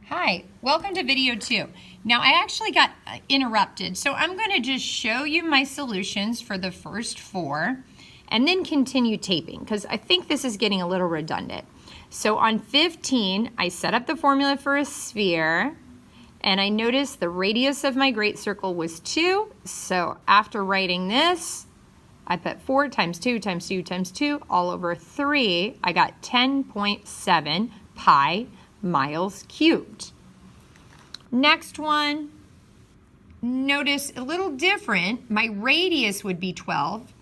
Hi, welcome to video 2. Now I actually got interrupted, so I'm going to just show you my solutions for the first 4 and then continue taping because I think this is getting a little redundant. So on 15, I set up the formula for a sphere and I noticed the radius of my great circle was 2. So after writing this, I put 4 times 2 times 2 times 2 all over 3. I got 10.7 pi miles cubed. Next one, notice a little different. My radius would be 12,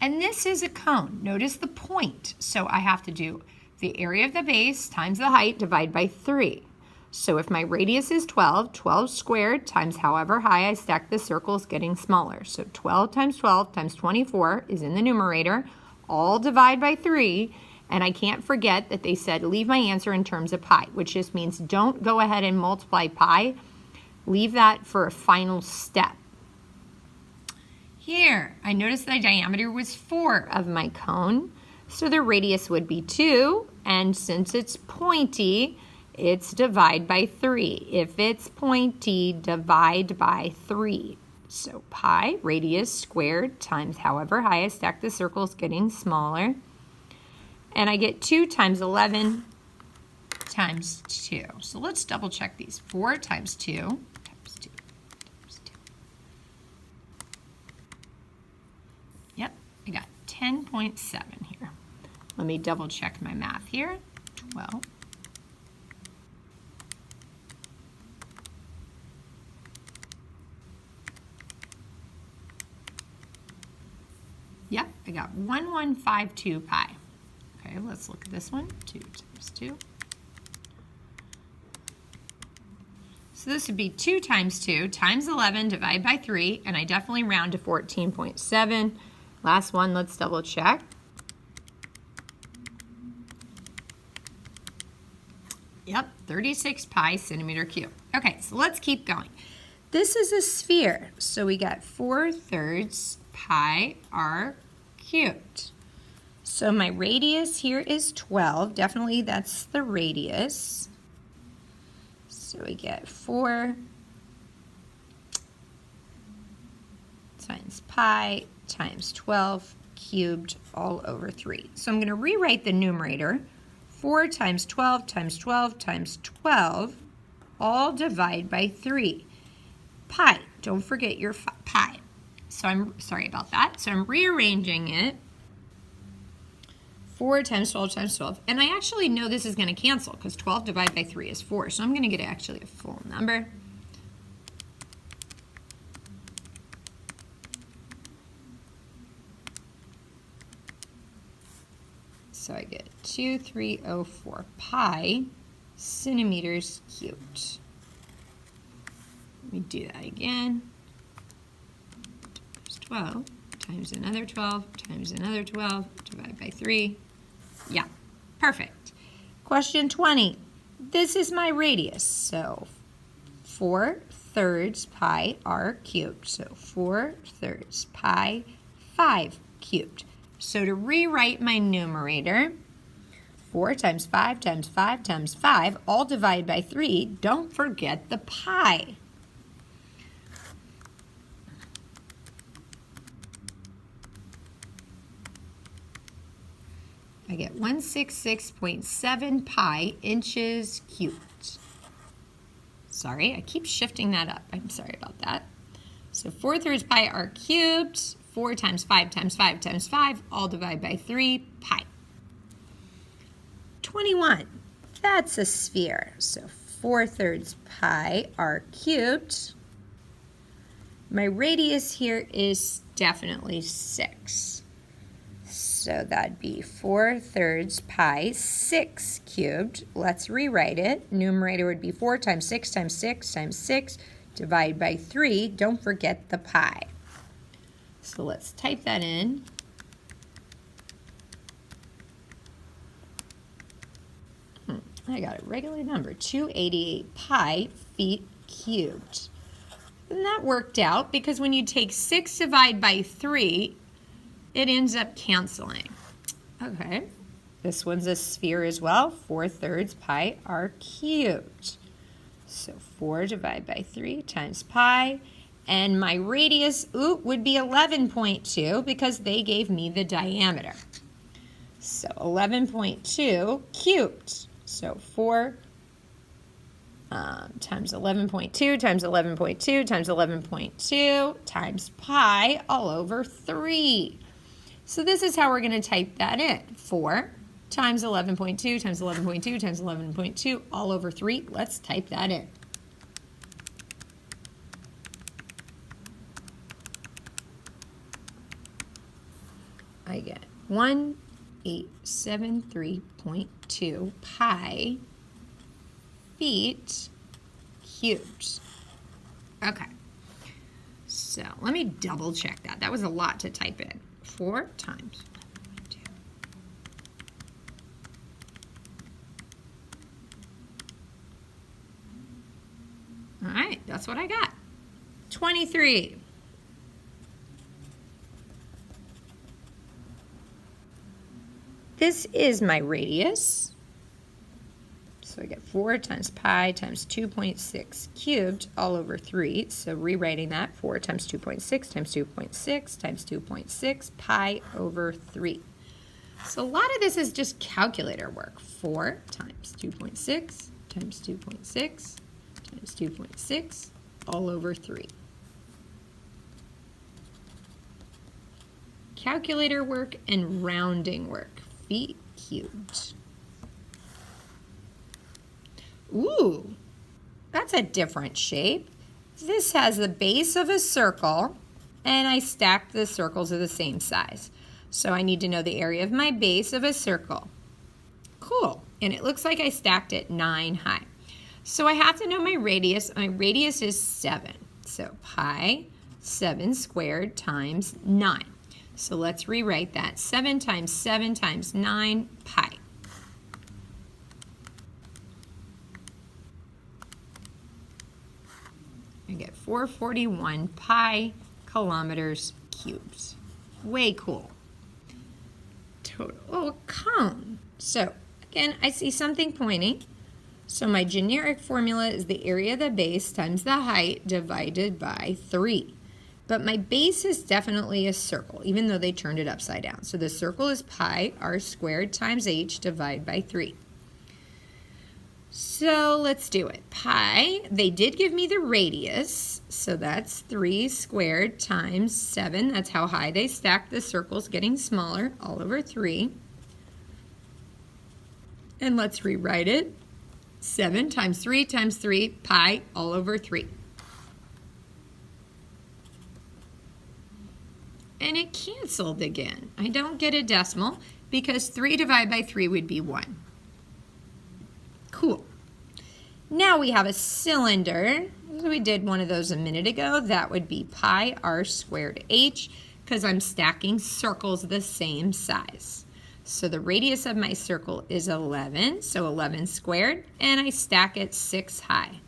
and this is a cone. Notice the point. So I have to do the area of the base times the height divided by 3. So if my radius is 12, 12 squared times however high I stack the circles getting smaller. So 12 times 12 times 24 is in the numerator, all divide by 3. And I can't forget that they said leave my answer in terms of pi, which just means don't go ahead and multiply pi. Leave that for a final step. Here, I noticed the diameter was 4 of my cone, so the radius would be 2, and since it's pointy, it's divide by 3. If it's pointy, divide by 3. So pi, radius squared, times however high I stack the circles getting smaller. And I get 2 times 11 times 2. So let's double check these. 4 times 2 times 2 times 2. Yep, I got 10.7 here. Let me double check my math here. 12. Yep, I got 1152 pi. Okay, let's look at this one. 2 times 2. So this would be 2 times 2 times 11 divided by 3, and I definitely round to 14.7. Last one, let's double check. Yep, 36 pi centimeter cube. Okay, so let's keep going. This is a sphere, so we got 4/3 pi r cubed. So my radius here is 12. Definitely that's the radius. So we get 4 times pi times 12 cubed all over 3. So I'm going to rewrite the numerator. 4 times 12 times 12 times 12 all divide by 3. Pi. Don't forget your pi. So I'm sorry about that. So I'm rearranging it. 4 times 12 times 12. And I actually know this is going to cancel because 12 divided by 3 is 4. So I'm going to get actually a full number. So I get 2304 pi centimeters cubed. Let me do that again. 12 times another 12 times another 12 divided by 3. Yeah, perfect. Question 20. This is my radius, so 4/3 pi r cubed. So 4/3 pi 5 cubed. So to rewrite my numerator, 4 times 5 times 5 times 5, all divided by 3. Don't forget the pi. I get 166.7 pi inches cubed. Sorry, I keep shifting that up. I'm sorry about that. So 4/3 pi r cubed, 4 times 5 times 5 times 5, all divided by 3, pi. 21, that's a sphere. So 4/3 pi r cubed. My radius here is definitely 6. So that'd be 4/3 pi 6 cubed. Let's rewrite it. Numerator would be 4 times 6 times 6 times 6 divided by 3. Don't forget the pi. So let's type that in. I got a regular number, 288 pi feet cubed. And that worked out because when you take 6 divided by 3, it ends up canceling. Okay, this one's a sphere as well, 4/3 pi r cubed. So 4 divided by 3 times pi. And my radius, would be 11.2 because they gave me the diameter. So 11.2 cubed. So 4 times 11.2 times 11.2 times 11.2 times pi all over 3. So this is how we're going to type that in. 4 times 11.2 times 11.2 times 11.2 all over 3. Let's type that in. I get 1873.2 pi feet cubed. Okay, so let me double check that. That was a lot to type in. 4 times 11.2. All right, that's what I got. 23. This is my radius. So I get 4 times pi times 2.6 cubed all over 3. So rewriting that, 4 times 2.6 times 2.6 times 2.6 pi over 3. So a lot of this is just calculator work. 4 times 2.6 times 2.6 times 2.6 all over 3. Calculator work and rounding work. Feet cubed. Ooh, that's a different shape. This has the base of a circle, and I stacked the circles of the same size. So I need to know the area of my base of a circle. Cool, and it looks like I stacked it 9 high. So I have to know my radius. My radius is 7. So pi 7 squared times 9. So let's rewrite that. 7 times 7 times 9 pi. I get 441 pi kilometers cubed. Way cool. Total. Oh, a cone. So again, I see something pointing. So my generic formula is the area of the base times the height divided by 3. But my base is definitely a circle, even though they turned it upside down. So the circle is pi r squared times h divided by 3. So let's do it. Pi, they did give me the radius, so that's 3 squared times 7. That's how high they stacked the circles, getting smaller, all over 3. And let's rewrite it. 7 times 3 times 3, pi all over 3. And it canceled again. I don't get a decimal because 3 divided by 3 would be 1. Cool. Now we have a cylinder. We did one of those a minute ago. That would be pi r squared h because I'm stacking circles the same size. So the radius of my circle is 11, so 11 squared, and I stack it 6 high.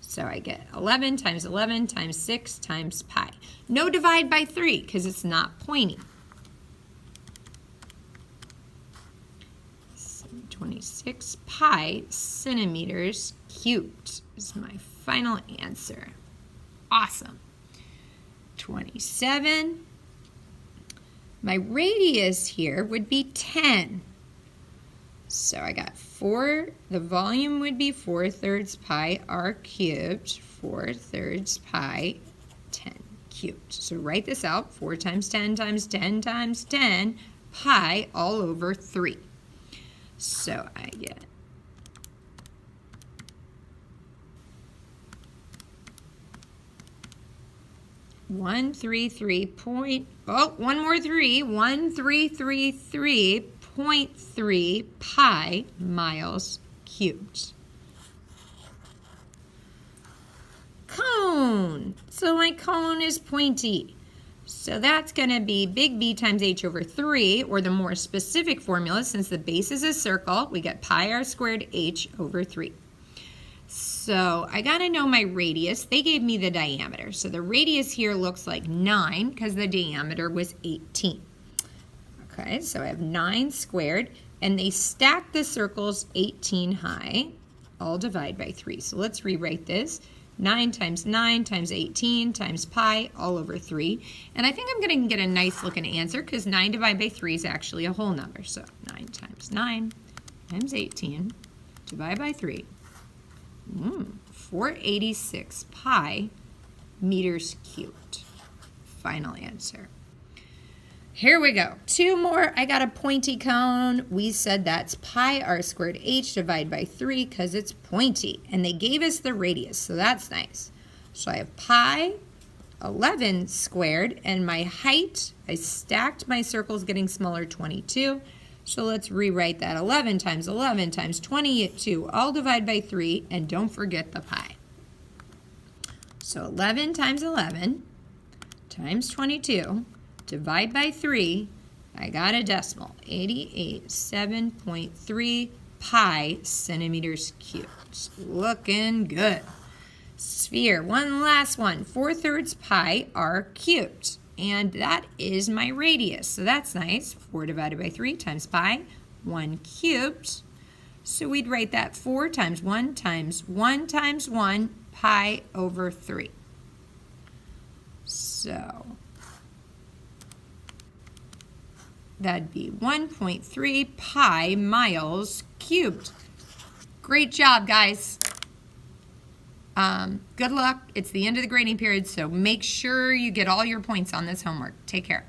So I get 11 times 11 times 6 times pi. No divide by 3 because it's not pointy. So 26 pi centimeters cubed is my final answer. Awesome. 27. My radius here would be 10. So I got 4, the volume would be 4/3 pi r cubed, 4/3 pi 10 cubed. So write this out, 4 times 10 times 10 times 10 pi all over 3. So I get 1333.3 pi miles cubed. Cone. So my cone is pointy. So that's going to be big B times h over 3, or the more specific formula, since the base is a circle, we get pi r squared h over 3. So I got to know my radius. They gave me the diameter. So the radius here looks like 9 because the diameter was 18. Okay, so I have 9 squared, and they stacked the circles 18 high all divide by 3. So let's rewrite this. 9 times 9 times 18 times pi all over 3. And I think I'm going to get a nice looking answer because 9 divided by 3 is actually a whole number. So 9 times 9 times 18 divided by 3. 486 pi meters cubed. Final answer. Here we go. 2 more. I got a pointy cone. We said that's pi r squared h divided by 3 because it's pointy. And they gave us the radius, so that's nice. So I have pi 11 squared, and my height, I stacked my circles getting smaller, 22. So let's rewrite that. 11 times 22, all divide by 3, and don't forget the pi. So 11 times 11 times 22, divide by 3, I got a decimal, 87.3 pi centimeters cubed. Looking good. Sphere, one last one, 4/3 pi r cubed. And that is my radius, so that's nice. 4 divided by 3 times pi, 1 cubed. So we'd write that 4 times 1 times 1 times 1 pi over 3. So that'd be 1.3 pi miles cubed. Great job, guys. Good luck. It's the end of the grading period, so make sure you get all your points on this homework. Take care.